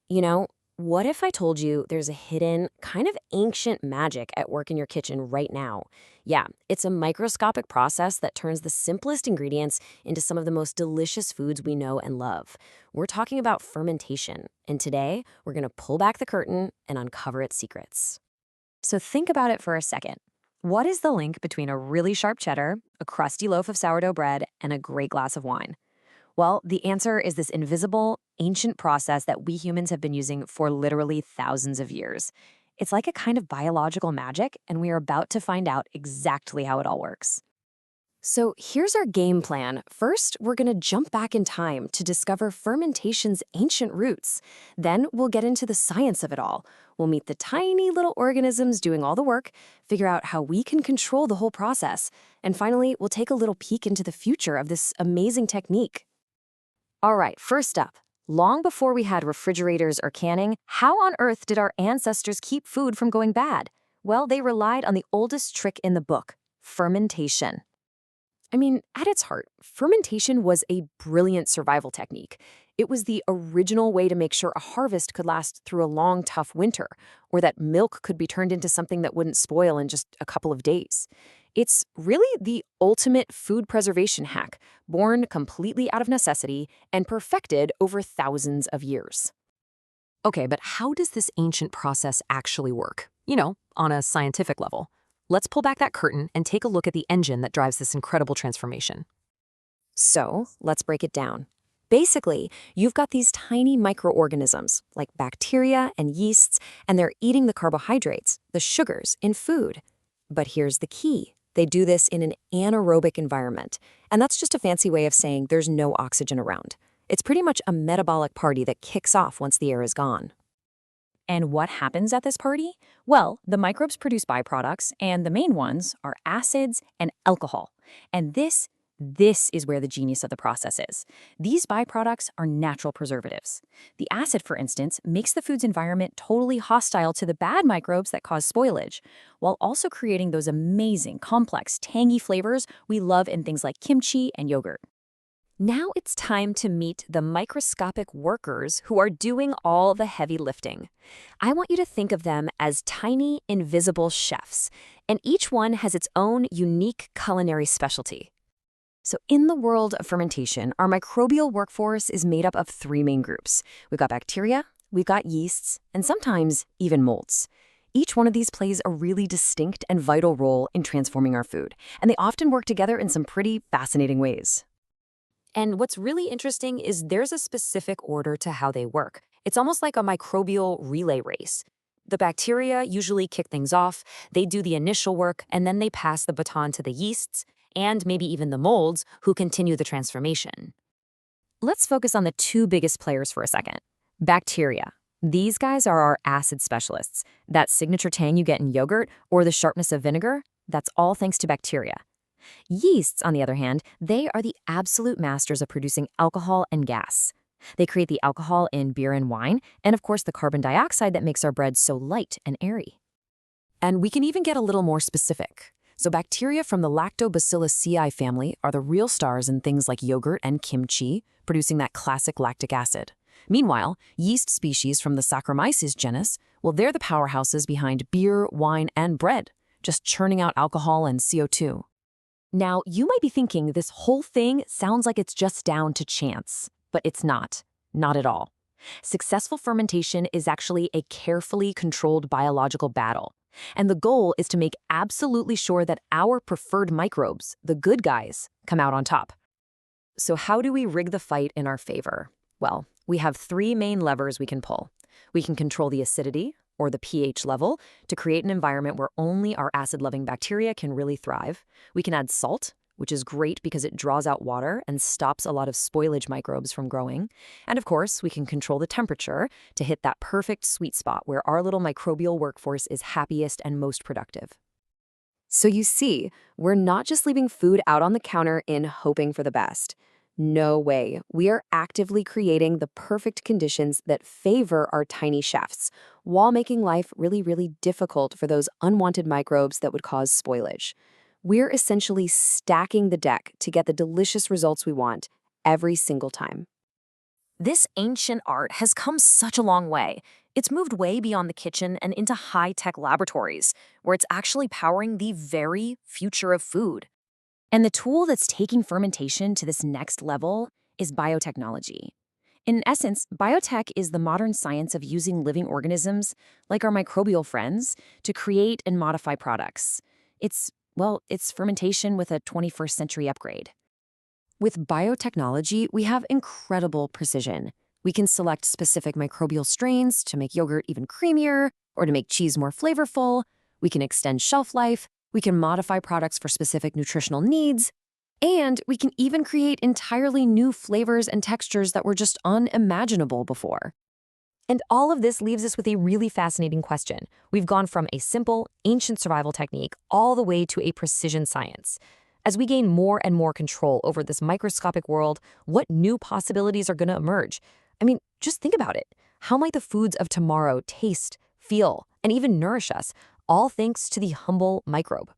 You know, what if I told you there's a hidden, kind of ancient magic at work in your kitchen right now? Yeah, it's a microscopic process that turns the simplest ingredients into some of the most delicious foods we know and love. We're talking about fermentation, and today we're going to pull back the curtain and uncover its secrets. So think about it for a second. What is the link between a really sharp cheddar, a crusty loaf of sourdough bread, and a great glass of wine? Well, the answer is this invisible, ancient process that we humans have been using for literally thousands of years. It's like a kind of biological magic, and we are about to find out exactly how it all works. So here's our game plan. First, we're going to jump back in time to discover fermentation's ancient roots. Then we'll get into the science of it all. We'll meet the tiny little organisms doing all the work, figure out how we can control the whole process, and finally, we'll take a little peek into the future of this amazing technique. All right, first up, long before we had refrigerators or canning, how on earth did our ancestors keep food from going bad? Well, they relied on the oldest trick in the book, fermentation. I mean, at its heart, fermentation was a brilliant survival technique. It was the original way to make sure a harvest could last through a long, tough winter, or that milk could be turned into something that wouldn't spoil in just a couple of days. It's really the ultimate food preservation hack, born completely out of necessity and perfected over thousands of years. Okay, but how does this ancient process actually work? On a scientific level. Let's pull back that curtain and take a look at the engine that drives this incredible transformation. So, let's break it down. Basically, you've got these tiny microorganisms, like bacteria and yeasts, and they're eating the carbohydrates, the sugars, in food. But here's the key. They do this in an anaerobic environment, and that's just a fancy way of saying there's no oxygen around. It's pretty much a metabolic party that kicks off once the air is gone. And what happens at this party? Well, the microbes produce byproducts, and the main ones are acids and alcohol. And this is where the genius of the process is. These byproducts are natural preservatives. The acid, for instance, makes the food's environment totally hostile to the bad microbes that cause spoilage, while also creating those amazing, complex, tangy flavors we love in things like kimchi and yogurt. Now it's time to meet the microscopic workers who are doing all the heavy lifting. I want you to think of them as tiny, invisible chefs, and each one has its own unique culinary specialty. So in the world of fermentation, our microbial workforce is made up of three main groups. We've got bacteria, we've got yeasts, and sometimes even molds. Each one of these plays a really distinct and vital role in transforming our food, and they often work together in some pretty fascinating ways. And what's really interesting is there's a specific order to how they work. It's almost like a microbial relay race. The bacteria usually kick things off, they do the initial work, and then they pass the baton to the yeasts, and maybe even the molds, who continue the transformation. Let's focus on the two biggest players for a second. Bacteria. These guys are our acid specialists. That signature tang you get in yogurt or the sharpness of vinegar, that's all thanks to bacteria. Yeasts, on the other hand, they are the absolute masters of producing alcohol and gas. They create the alcohol in beer and wine, and of course the carbon dioxide that makes our bread so light and airy. And we can even get a little more specific. So bacteria from the Lactobacillus family are the real stars in things like yogurt and kimchi, producing that classic lactic acid. Meanwhile, yeast species from the Saccharomyces genus, well, they're the powerhouses behind beer, wine, and bread, just churning out alcohol and CO2. Now, you might be thinking this whole thing sounds like it's just down to chance, but it's not. Not at all. Successful fermentation is actually a carefully controlled biological battle, and the goal is to make absolutely sure that our preferred microbes, the good guys, come out on top. So how do we rig the fight in our favor? Well, we have three main levers we can pull. We can control the acidity, or the pH level, to create an environment where only our acid-loving bacteria can really thrive. We can add salt, which is great because it draws out water and stops a lot of spoilage microbes from growing. And of course, we can control the temperature to hit that perfect sweet spot where our little microbial workforce is happiest and most productive. So you see, we're not just leaving food out on the counter in hoping for the best. No way. We are actively creating the perfect conditions that favor our tiny chefs, while making life really, really difficult for those unwanted microbes that would cause spoilage. We're essentially stacking the deck to get the delicious results we want every single time. This ancient art has come such a long way. It's moved way beyond the kitchen and into high-tech laboratories, where it's actually powering the very future of food. And the tool that's taking fermentation to this next level is biotechnology. In essence, biotech is the modern science of using living organisms, like our microbial friends, to create and modify products. It's fermentation with a 21st century upgrade. With biotechnology, we have incredible precision. We can select specific microbial strains to make yogurt even creamier or to make cheese more flavorful. We can extend shelf life. We can modify products for specific nutritional needs. And we can even create entirely new flavors and textures that were just unimaginable before. And all of this leaves us with a really fascinating question. We've gone from a simple, ancient survival technique all the way to a precision science. As we gain more and more control over this microscopic world, what new possibilities are going to emerge? I mean, just think about it. How might the foods of tomorrow taste, feel, and even nourish us, all thanks to the humble microbe?